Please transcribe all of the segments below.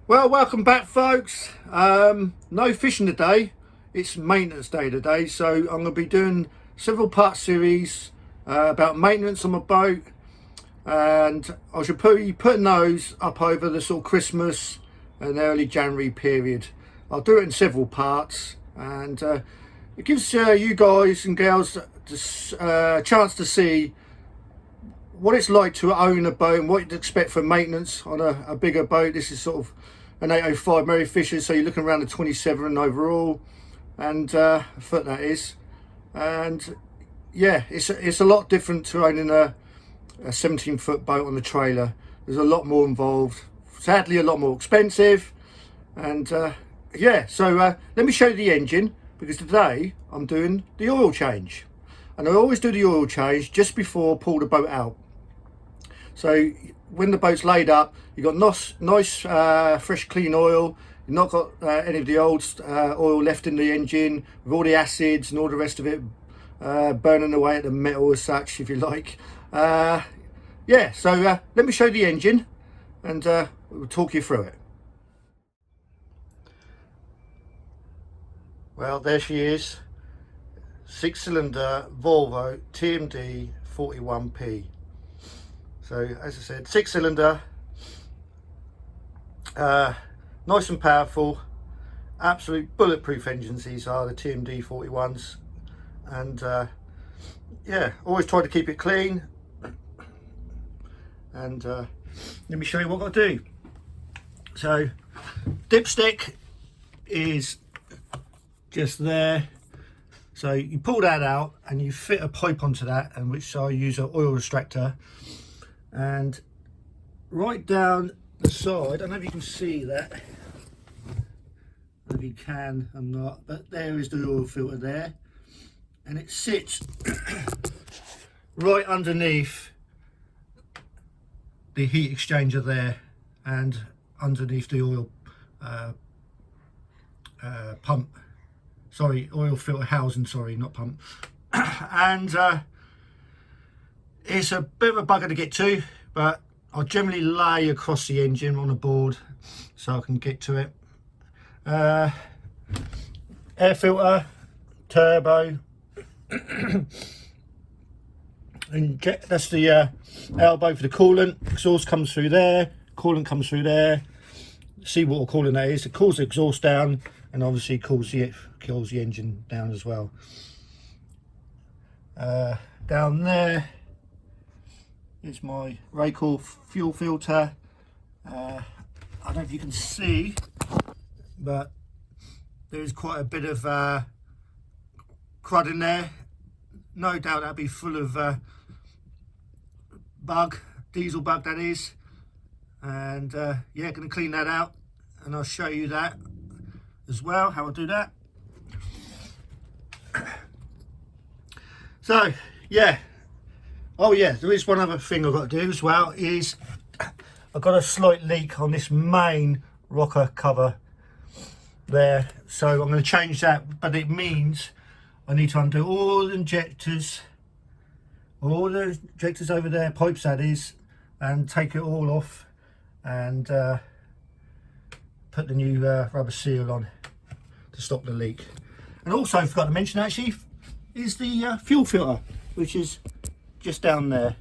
Well, welcome back, folks. No fishing today. It's maintenance day today, so I'm going to be doing several part series about maintenance on my boat, and I should be putting those up over the sort of Christmas and early January period. I'll do it in several parts, and it gives you guys and girls a chance to see what it's like to own a boat and what you'd expect for maintenance on a bigger boat. This is sort of an 805 Merry Fisher, so you're looking around the 27 overall, and foot that is. And yeah, it's a lot different to owning a 17-foot boat on the trailer. There's a lot more involved, sadly a lot more expensive, and yeah, so let me show you the engine, because today I'm doing the oil change, and I always do the oil change just before I pull the boat out. So when the boat's laid up, you've got nice fresh clean oil. You've not got any of the old oil left in the engine with all the acids and all the rest of it burning away at the metal as such, if you like. Yeah, so let me show you the engine, and we'll talk you through it. Well, there she is, 6-cylinder Volvo TAMD41-P. So as I said, 6-cylinder, nice and powerful, absolute bulletproof engines. These are the TMD 41s, and yeah, always try to keep it clean. And let me show you what I've got to do. So dipstick is just there, so you pull that out and you fit a pipe onto that, and which I use an oil extractor. And right down the side, I don't know if you can see that, I don't know if you can, I'm not, but there is the oil filter there, and it sits right underneath the heat exchanger there, and underneath the oil pump, sorry, oil filter housing, sorry, not pump. And it's a bit of a bugger to get to, but I'll generally lay across the engine on a board so I can get to it. Air filter, turbo, and that's the elbow for the coolant. Exhaust comes through there, coolant comes through there. Seawater coolant that is. It cools the exhaust down, and obviously kills the engine down as well. Down there is my Raycor fuel filter. I don't know if you can see, but there's quite a bit of crud in there. No doubt that'll be full of diesel bug that is. And yeah, going to clean that out, and I'll show you that as well, how I do that. So yeah, oh yeah, there is one other thing I've got to do as well, is I've got a slight leak on this main rocker cover there, so I'm going to change that, but it means I need to undo all the injectors over there, pipes that is, and take it all off, and put the new rubber seal on to stop the leak. And also, I forgot to mention actually, is the fuel filter, which is just down there.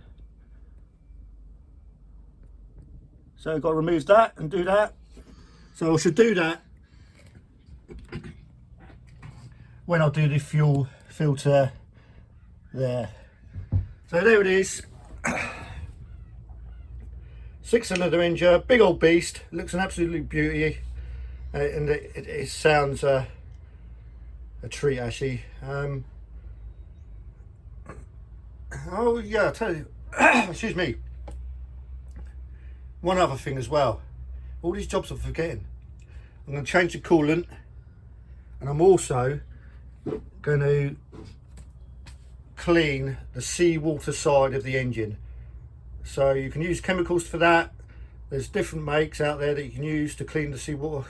So I've got to remove that and do that. So I should do that when I do the fuel filter there. So there it is. 6-cylinder engine, big old beast, looks an absolute beauty, and it sounds a treat actually. Oh yeah, I'll tell you, excuse me, one other thing as well, all these jobs I'm forgetting. I'm going to change the coolant, and I'm also going to clean the seawater side of the engine. So you can use chemicals for that. There's different makes out there that you can use to clean the seawater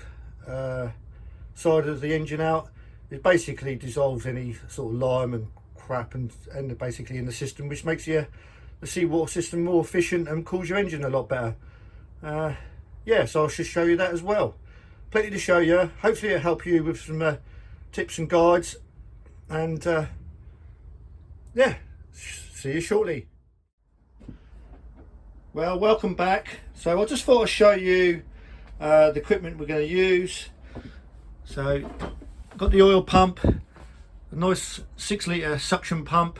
side of the engine out. It basically dissolves any sort of lime and crap and basically in the system, which makes the seawater system more efficient and cools your engine a lot better. Yeah, so I should show you that as well. Plenty to show you. Hopefully it'll help you with some tips and guides, and yeah, see you shortly. Well, welcome back. So I just thought I'd show you the equipment we're going to use. So got the oil pump, a nice 6-litre suction pump.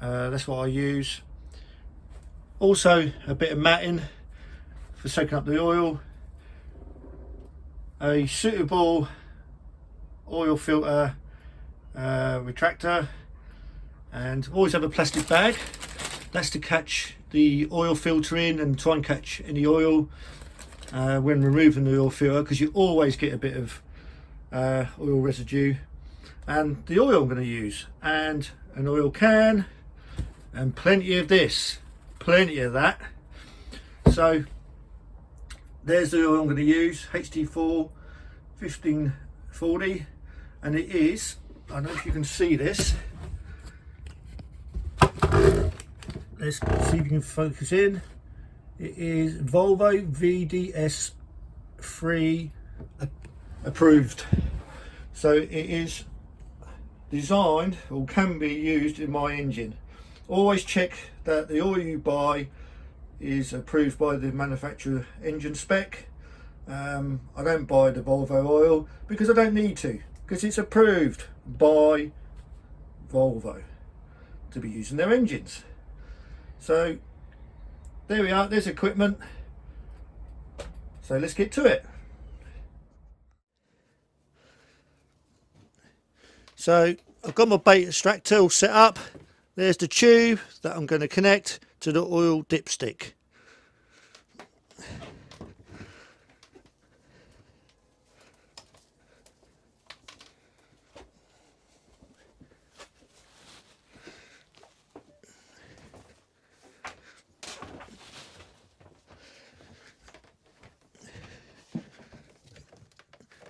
That's what I use. Also a bit of matting for soaking up the oil. A suitable oil filter retractor, and always have a plastic bag. That's to catch the oil filter in and try and catch any oil when removing the oil filter, because you always get a bit of oil residue. And the oil I'm going to use, and an oil can, and plenty of this, plenty of that. So there's the oil I'm going to use, HT4 1540, and it is, I don't know if you can see this, let's see if you can focus in, it is Volvo VDS 3 approved. So it is designed, or can be used in my engine. Always check that the oil you buy is approved by the manufacturer engine spec. I don't buy the Volvo oil because I don't need to, because it's approved by Volvo to be using their engines. So there we are, there's equipment. So let's get to it. So I've got my bait extractor all set up. There's the tube that I'm going to connect to the oil dipstick.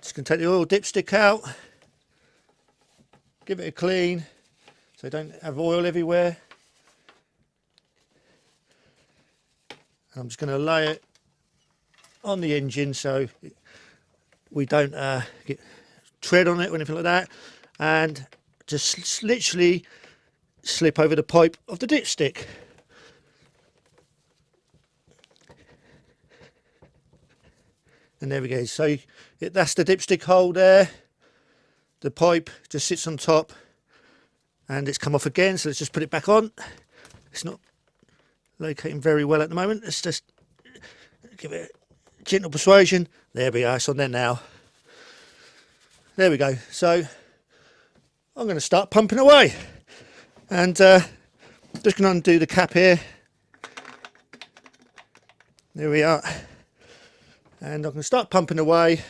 Just going to take the oil dipstick out, give it a clean so I don't have oil everywhere. I'm just going to lay it on the engine so we don't get tread on it or anything like that, and just literally slip over the pipe of the dipstick. And there we go. So that's the dipstick hole there. The pipe just sits on top, and it's come off again. So let's just put it back on. It's not locating very well at the moment. Let's just give it a gentle persuasion. There we are. It's on there now. There we go. So I'm going to start pumping away, and just going to undo the cap here. There we are. And I can start pumping away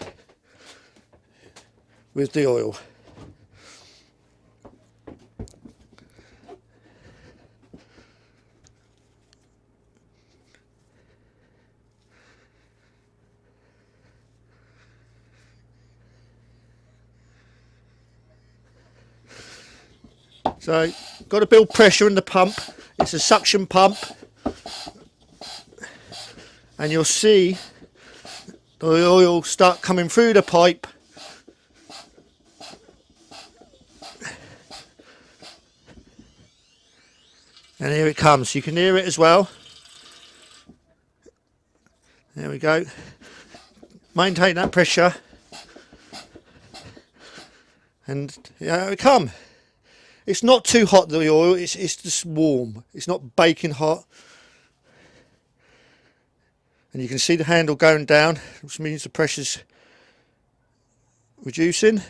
with the oil. So, got to build pressure in the pump. It's a suction pump, and you'll see the oil start coming through the pipe. And here it comes. You can hear it as well. There we go. Maintain that pressure. And here it comes. It's not too hot, the oil. It's just warm. It's not baking hot. And you can see the handle going down, which means the pressure's reducing.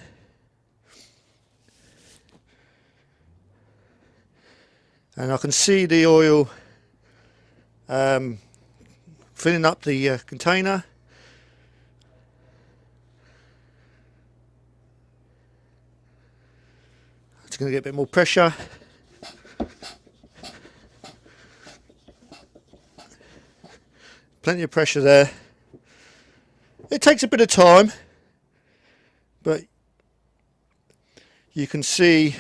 And I can see the oil filling up the container. just going to get a bit more pressure. Plenty of pressure there. It takes a bit of time, but you can see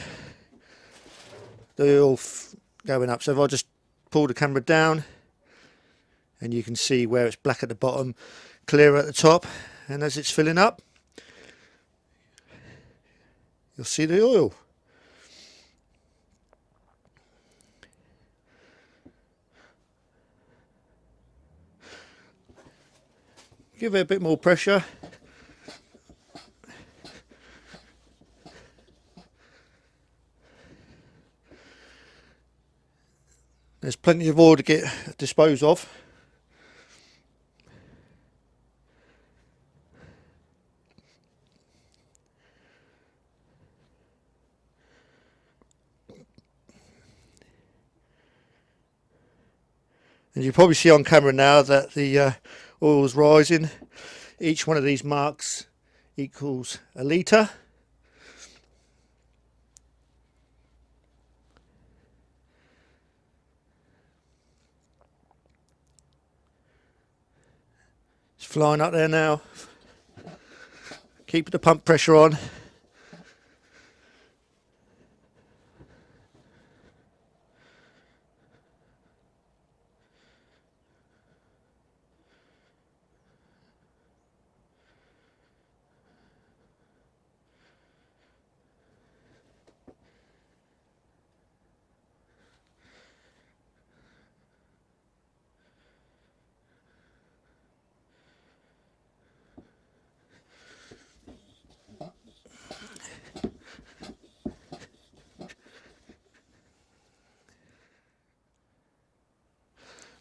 the oil going up. So if I just pull the camera down, and you can see where it's black at the bottom, clear at the top, and as it's filling up, you'll see the oil. Give it a bit more pressure. There's plenty of oil to get disposed of. And you probably see on camera now that the oil is rising. Each one of these marks equals a litre. It's flying up there now. Keep the pump pressure on.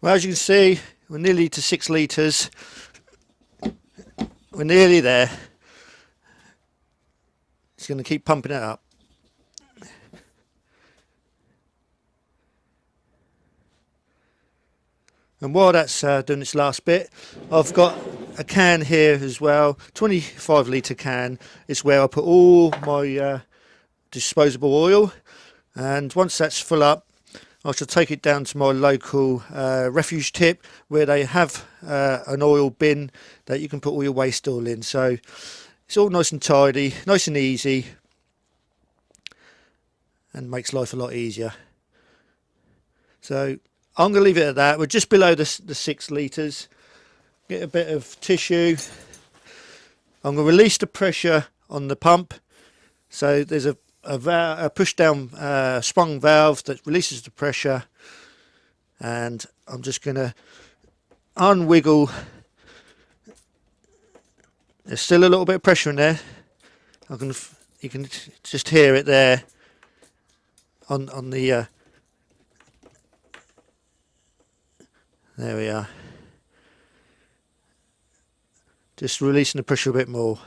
Well, as you can see, we're nearly to 6 litres. We're nearly there. It's going to keep pumping it up. And while that's doing its last bit, I've got a can here as well, 25 litre can. It's where I put all my disposable oil, and once that's full up, I shall take it down to my local refuge tip where they have an oil bin that you can put all your waste oil in. So it's all nice and tidy, nice and easy, and makes life a lot easier. So I'm going to leave it at that. We're just below the 6 litres. Get a bit of tissue. I'm going to release the pressure on the pump. So there's a push down sprung valve that releases the pressure, and I'm just going to unwiggle. There's still a little bit of pressure in there. You can just hear it there on the there we are. Just releasing the pressure a bit more.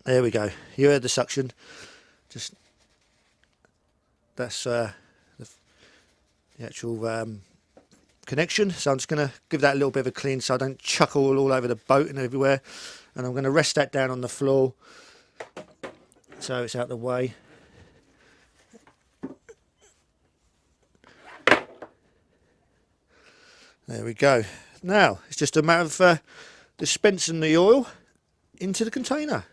There we go. You heard the suction. Just that's the actual connection. So I'm just going to give that a little bit of a clean so I don't chuck oil all over the boat and everywhere. And I'm going to rest that down on the floor so it's out of the way. There we go. Now it's just a matter of dispensing the oil into the container.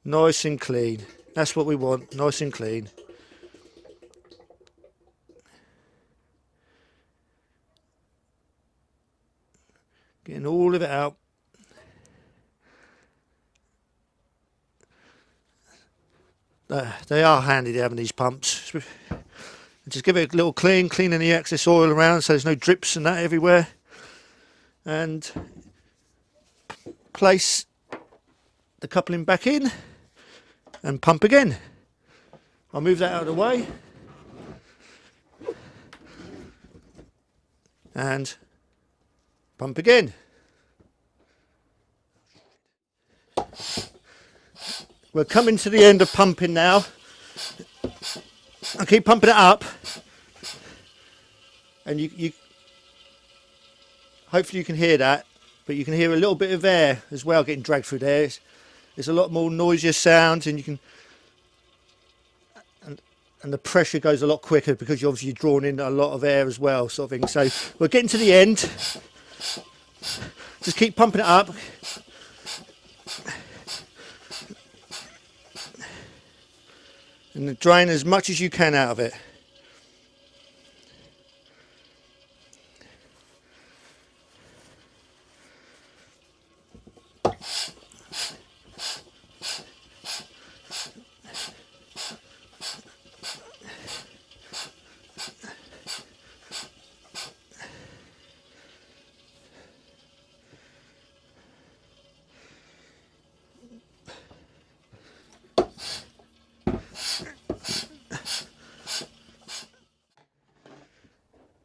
Nice and clean. That's what we want, nice and clean. Getting all of it out. They are handy to having these pumps. Just give it a little clean, cleaning the excess oil around so there's no drips and that everywhere. And place the coupling back in and pump again. I'll move that out of the way. And Pump again. We're coming to the end of pumping now. I keep pumping it up, and you hopefully you can hear that, but you can hear a little bit of air as well getting dragged through there. It's a lot more noisier sounds, and you can and the pressure goes a lot quicker because you're obviously drawing in a lot of air as well, sort of thing. So we're getting to the end. Just keep pumping it up. And drain as much as you can out of it.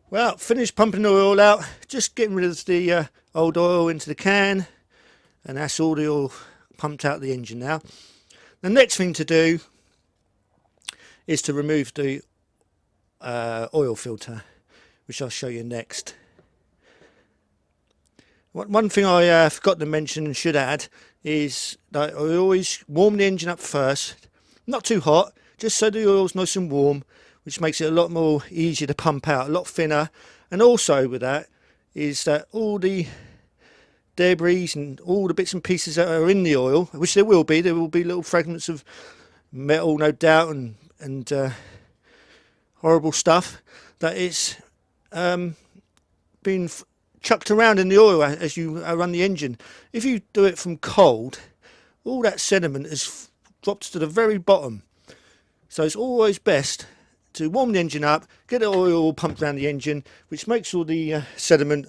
Well, finished pumping the oil out, just getting rid of the old oil into the can, and that's all the oil pumped out of the engine now. The next thing to do is to remove the oil filter, which I'll show you next. One thing I forgot to mention and should add is that I always warm the engine up first, not too hot, just so the oil's nice and warm, which makes it a lot more easier to pump out, a lot thinner. And also with that is that all the debris and all the bits and pieces that are in the oil, which there will be little fragments of metal, no doubt, and horrible stuff that is being chucked around in the oil as you run the engine. If you do it from cold, all that sediment is dropped to the very bottom. So it's always best to warm the engine up, get the oil pumped around the engine, which makes all the sediment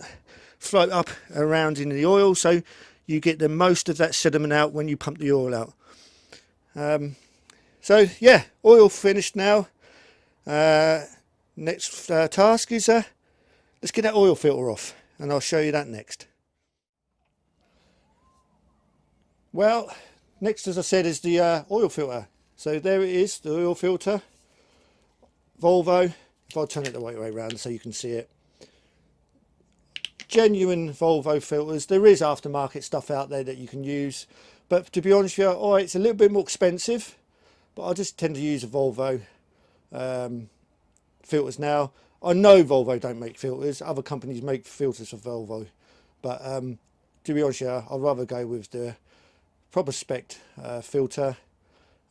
float up around in the oil, so you get the most of that sediment out when you pump the oil out. So yeah, oil finished now. Next task is let's get that oil filter off, and I'll show you that next. Well, next, as I said, is the oil filter. So there it is, the oil filter. Volvo, if I turn it the right way around so you can see it. Genuine Volvo filters. There is aftermarket stuff out there that you can use, but to be honest with you, alright, it's a little bit more expensive, but I just tend to use a Volvo filters now. I know Volvo don't make filters, other companies make filters for Volvo, but to be honest with you, I'd rather go with the proper spec filter.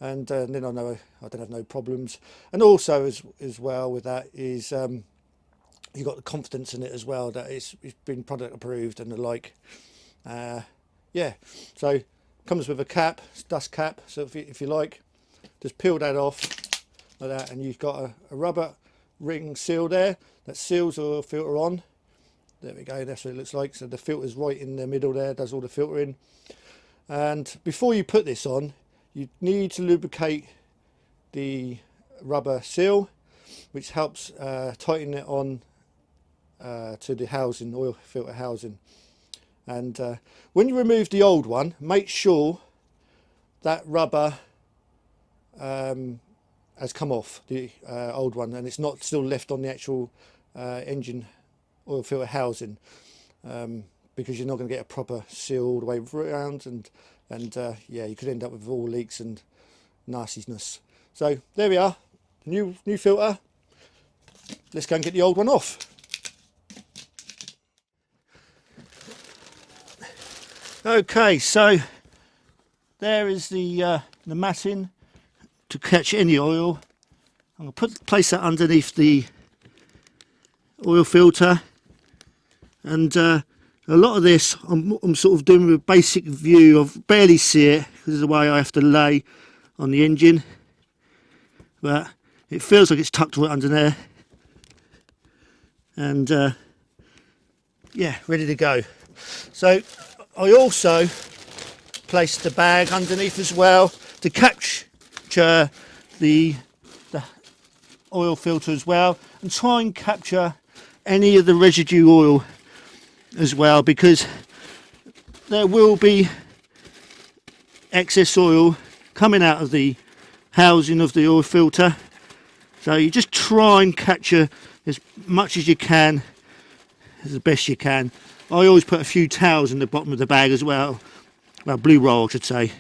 And then I know I don't have no problems. And also as well with that is you've got the confidence in it as well that it's been product approved and the like. Yeah, so comes with a cap, dust cap. So if you like, just peel that off like that, and you've got a rubber ring seal there that seals the oil filter on. There we go. That's what it looks like. So the filter's right in the middle there, does all the filtering. And before you put this on, you need to lubricate the rubber seal, which helps tighten it on to the housing, oil filter housing. And when you remove the old one, make sure that rubber has come off, the old one, and it's not still left on the actual engine oil filter housing, because you're not going to get a proper seal all the way around, and yeah, you could end up with all leaks and nastiness. So there we are, new filter. Let's go and get the old one off. Okay, so there is the matting to catch any oil. I'm going to place that underneath the oil filter, and a lot of this I'm sort of doing with a basic view. I've barely see it because of the way I have to lay on the engine, but it feels like it's tucked right under there, and yeah, ready to go. So I also placed the bag underneath as well to capture the oil filter as well, and try and capture any of the residue oil as well, because there will be excess oil coming out of the housing of the oil filter. So you just try and capture as much as you can, as the best you can. I always put a few towels in the bottom of the bag as well, well, blue roll I should say,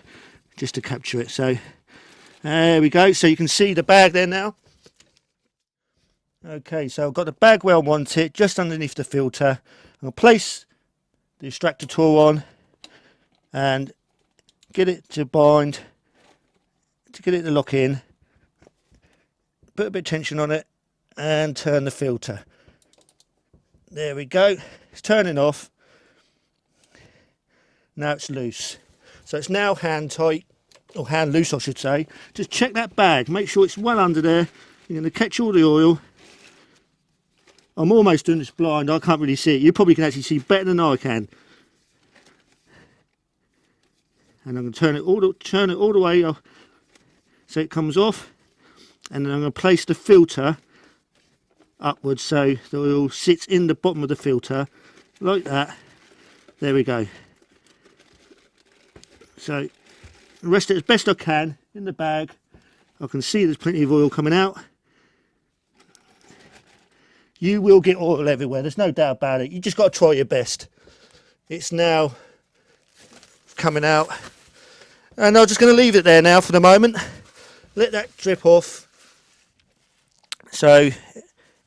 just to capture it. So there we go, so you can see the bag there now. Okay, so I've got the bag where I want it, just underneath the filter. I'll place the extractor tool on and get it to bind, to get it to lock in. Put a bit of tension on it and turn the filter. There we go, it's turning off. Now it's loose. So it's now hand tight, or hand loose I should say. Just check that bag, make sure it's well under there. You're going to catch all the oil. I'm almost doing this blind, I can't really see it. You probably can actually see better than I can. And I'm going to turn it all the way off so it comes off. And then I'm going to place the filter upwards so the oil sits in the bottom of the filter like that. There we go. So rest it as best I can in the bag. I can see there's plenty of oil coming out. You will get oil everywhere, there's no doubt about it. You just got to try your best. It's now coming out. And I'm just going to leave it there now for the moment. Let that drip off. So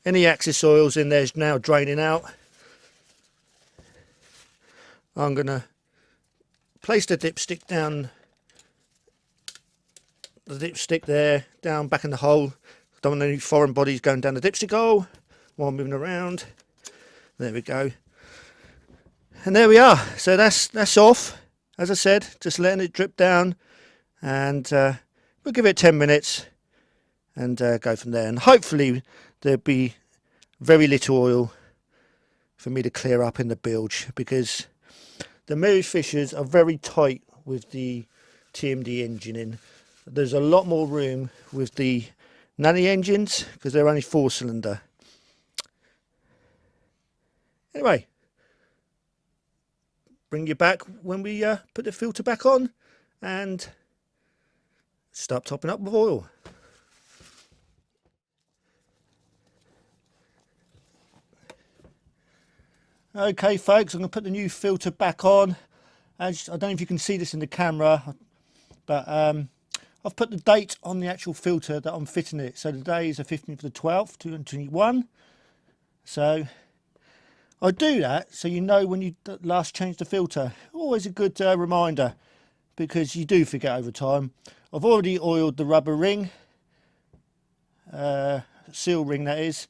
any excess oils in there is now draining out. I'm going to place the dipstick down, the dipstick there, down back in the hole. Don't want any foreign bodies going down the dipstick hole while I'm moving around. There we go. And there we are. So that's off. As I said, just letting it drip down, and we'll give it 10 minutes and go from there. And hopefully there'll be very little oil for me to clear up in the bilge, because the mirror fissures are very tight with the TMD engine in. There's a lot more room with the nanny engines because they're only 4-cylinder. Anyway, bring you back when we put the filter back on and start topping up with oil. Okay folks, I'm going to put the new filter back on. As I don't know if you can see this in the camera, but I've put the date on the actual filter that I'm fitting it. So today is the 15th of the 12th, 2021. So I do that so you know when you last changed the filter. Always a good reminder, because you do forget over time. I've already oiled the rubber ring, seal ring that is,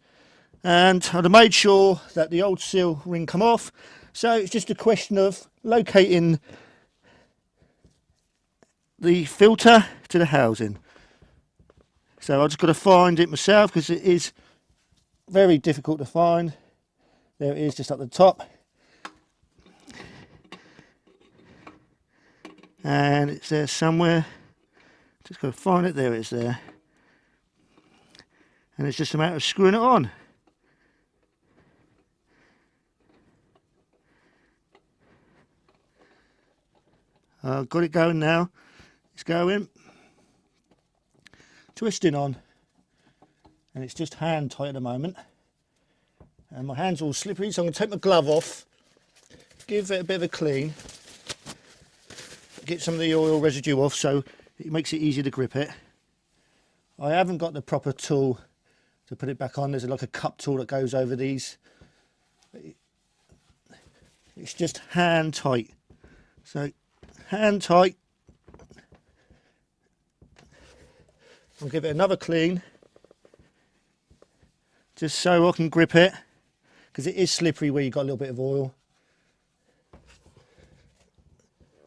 and I've made sure that the old seal ring come off. So it's just a question of locating the filter to the housing. So I've just got to find it myself because it is very difficult to find. There it is, just up the top. And it's there somewhere. Just got to find it. There it is there. And it's just a matter of screwing it on. I've got it going now. It's going. Twisting on. And it's just hand tight at the moment. And my hand's all slippery, so I'm going to take my glove off, give it a bit of a clean, get some of the oil residue off so it makes it easier to grip it. I haven't got the proper tool to put it back on. There's like a cup tool that goes over these. It's just hand tight. So hand tight. I'll give it another clean, just so I can grip it, because it is slippery where you've got a little bit of oil.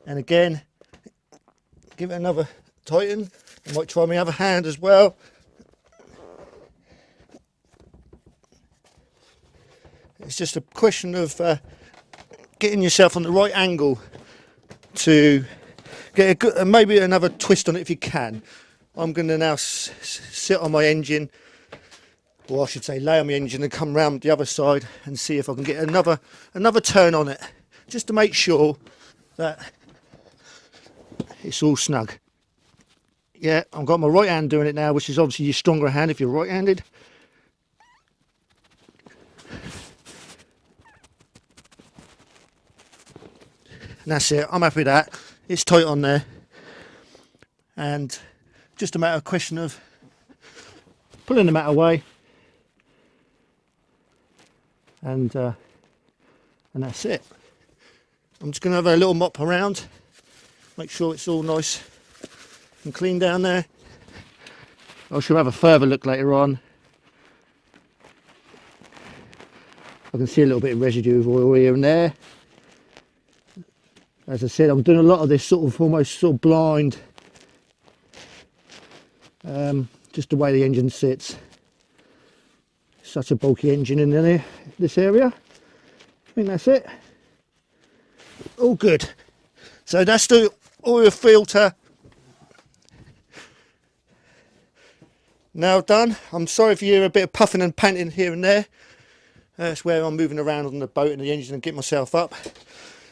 And again, give it another tighten. I might try my other hand as well. It's just a question of getting yourself on the right angle to get a good, maybe another twist on it if you can. I'm going to now sit on my engine or I should say lay on the engine and come round the other side and see if I can get another turn on it, just to make sure that it's all snug. Yeah, I've got my right hand doing it now, which is obviously your stronger hand if you're right-handed. And that's it, I'm happy with that. It's tight on there, and just a matter of question of pulling the mat away, and that's it. I'm just going to have a little mop around, make sure it's all nice and clean down there. I shall have a further look later on. I can see a little bit of residue of oil here and there. As I said, I'm doing a lot of this sort of almost sort of blind, just the way the engine sits. Such a bulky engine in there, this area. I think that's it. All good. So that's the oil filter now done. I'm sorry if you hear a bit of puffing and panting here and there. That's where I'm moving around on the boat and the engine and getting myself up.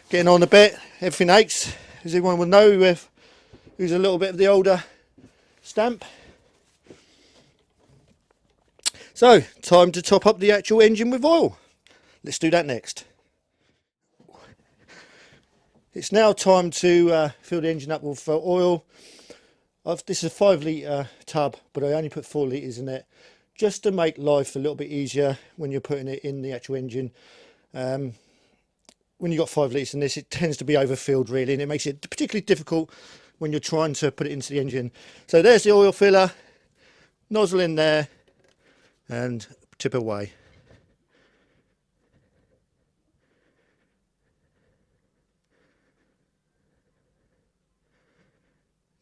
Getting on a bit, everything aches, as everyone will know who's a little bit of the older stamp. So, time to top up the actual engine with oil. Let's do that next. It's now time to fill the engine up with oil. This is a 5 litre tub, but I only put 4 litres in it, just to make life a little bit easier when you're putting it in the actual engine. When you've got 5 litres in this, it tends to be overfilled really, and it makes it particularly difficult when you're trying to put it into the engine. So there's the oil filler, nozzle in there, and tip away.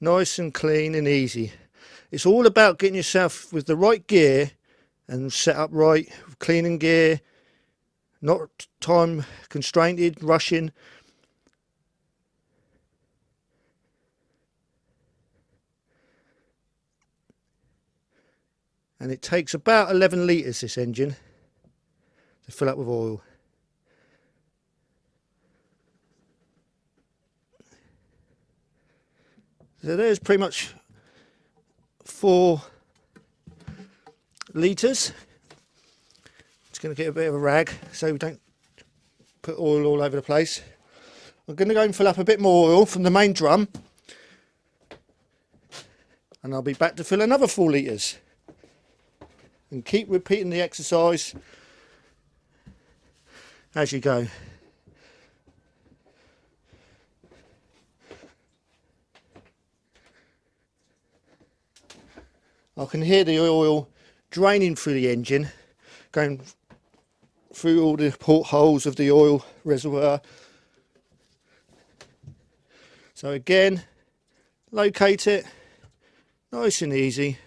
Nice and clean and easy. It's all about getting yourself with the right gear and set up right, cleaning gear, not time constrained, rushing. And it takes about 11 litres, this engine, to fill up with oil. So there's pretty much 4 litres. Just going to get a bit of a rag so we don't put oil all over the place. I'm going to go and fill up a bit more oil from the main drum, and I'll be back to fill another 4 litres. And keep repeating the exercise as you go. I can hear the oil draining through the engine, going through all the portholes of the oil reservoir. So again, locate it, nice and easy.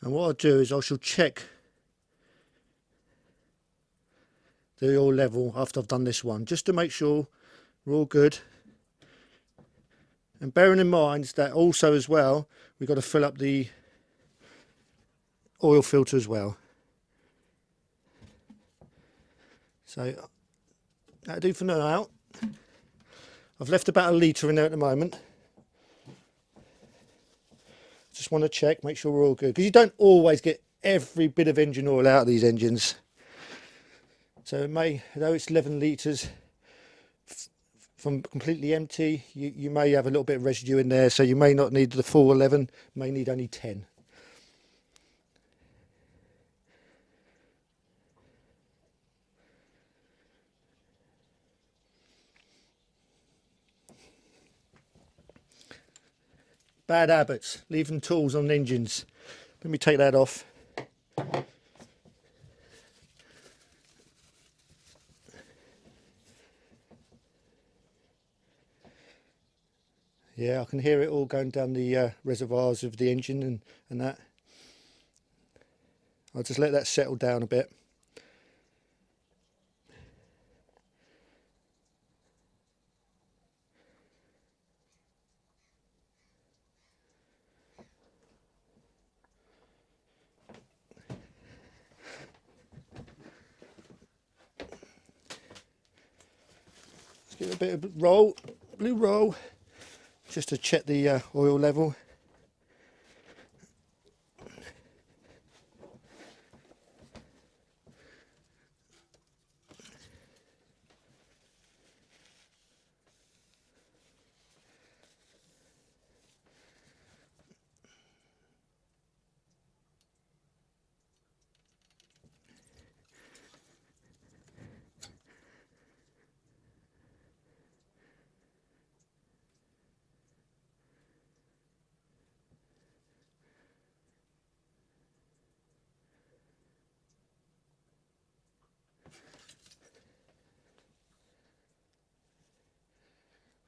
And what I'll do is I shall check the oil level after I've done this one, just to make sure we're all good. And bearing in mind that also as well, we've got to fill up the oil filter as well. So that'll do for now. I've left about 1 litre in there at the moment. Just want to check, make sure we're all good, because you don't always get every bit of engine oil out of these engines. So it may, though it's 11 litres from completely empty, you may have a little bit of residue in there, so you may not need the full 11, may need only 10. Bad habits, leaving tools on engines. Let me take that off. Yeah, I can hear it all going down the reservoirs of the engine and that. I'll just let that settle down a bit. Let's give it a bit of roll, blue roll, just to check the oil level.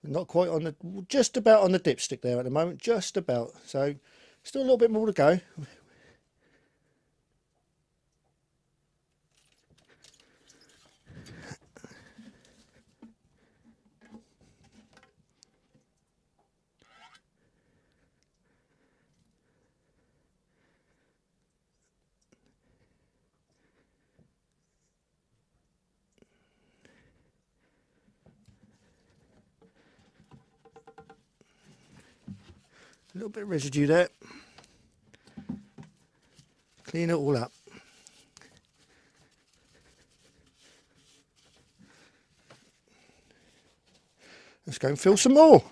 Not quite on the, just about on the dipstick there at the moment, just about. So still a little bit more to go. A little bit of residue there. Clean it all up. Let's go and fill some more.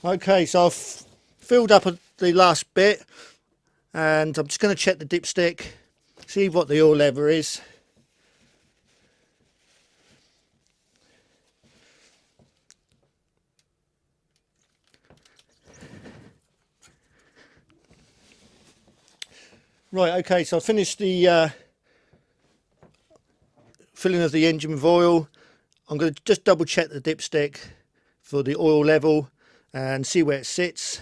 Okay, so I've filled up the last bit, and I'm just going to check the dipstick, see what the oil level is. Right, okay, so I've finished the filling of the engine with oil. I'm going to just double check the dipstick for the oil level and see where it sits.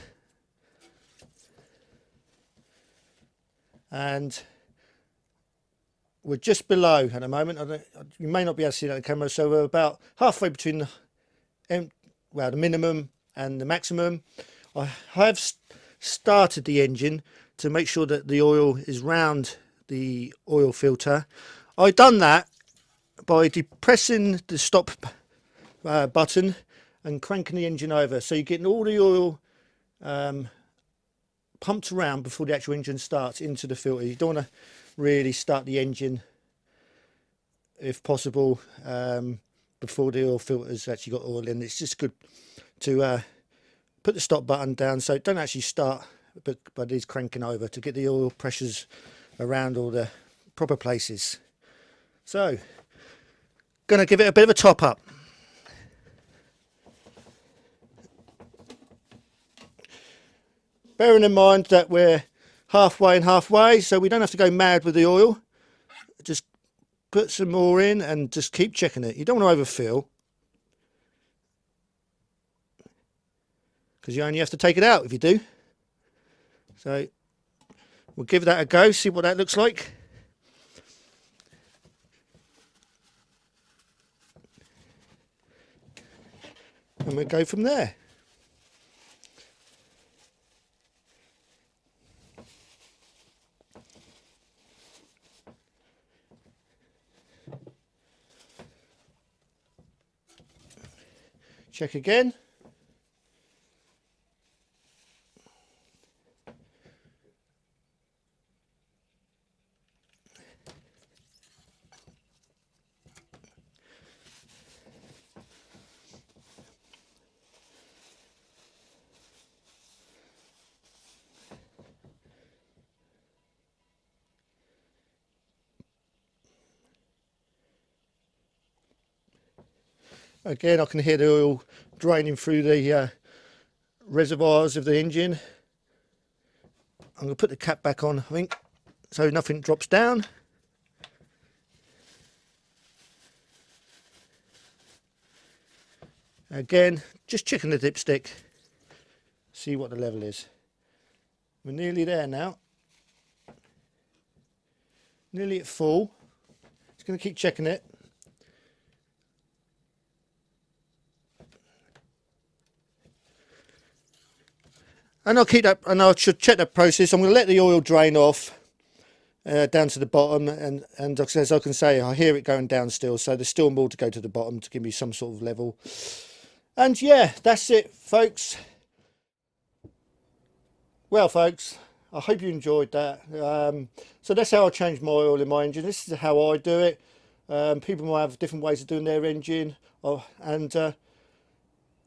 And we're just below at the moment. You may not be able to see that on camera, so we're about halfway between the minimum and the maximum. I have started the engine to make sure that the oil is round the oil filter. I've done that by depressing the stop button and cranking the engine over, so you're getting all the oil pumped around before the actual engine starts into the filter. You don't want to really start the engine, if possible, before the oil filter's actually got oil in. It's just good to put the stop button down so it don't actually start, but it is cranking over to get the oil pressures around all the proper places. So, going to give it a bit of a top up. Bearing in mind that we're halfway and halfway, so we don't have to go mad with the oil. Just put some more in and just keep checking it. You don't want to overfill, because you only have to take it out if you do. So we'll give that a go, see what that looks like. And we'll go from there. Check again. Again, I can hear the oil draining through the reservoirs of the engine. I'm going to put the cap back on, I think, so nothing drops down. Again, just checking the dipstick, see what the level is. We're nearly there now. Nearly at full. Just going to keep checking it. And I'll keep that, and I should check that process. I'm going to let the oil drain off down to the bottom, and as I can say, I hear it going down still, so there's still more to go to the bottom to give me some sort of level. And yeah, that's it, folks. Well, folks, I hope you enjoyed that. So that's how I change my oil in my engine. This is how I do it. People might have different ways of doing their engine,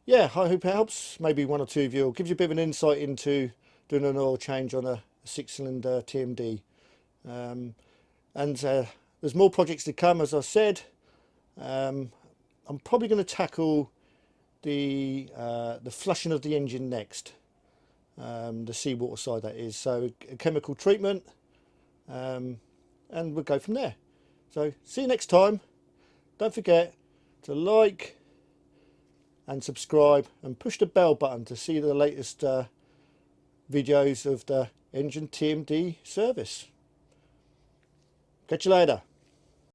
yeah, I hope it helps. Maybe one or two of you, or gives you a bit of an insight into doing an oil change on a 6-cylinder TMD. There's more projects to come, as I said. I'm probably going to tackle the flushing of the engine next. The seawater side, that is. So a chemical treatment, and we'll go from there. So see you next time. Don't forget to like and subscribe and push the bell button to see the latest videos of the engine TMD service. Catch you later.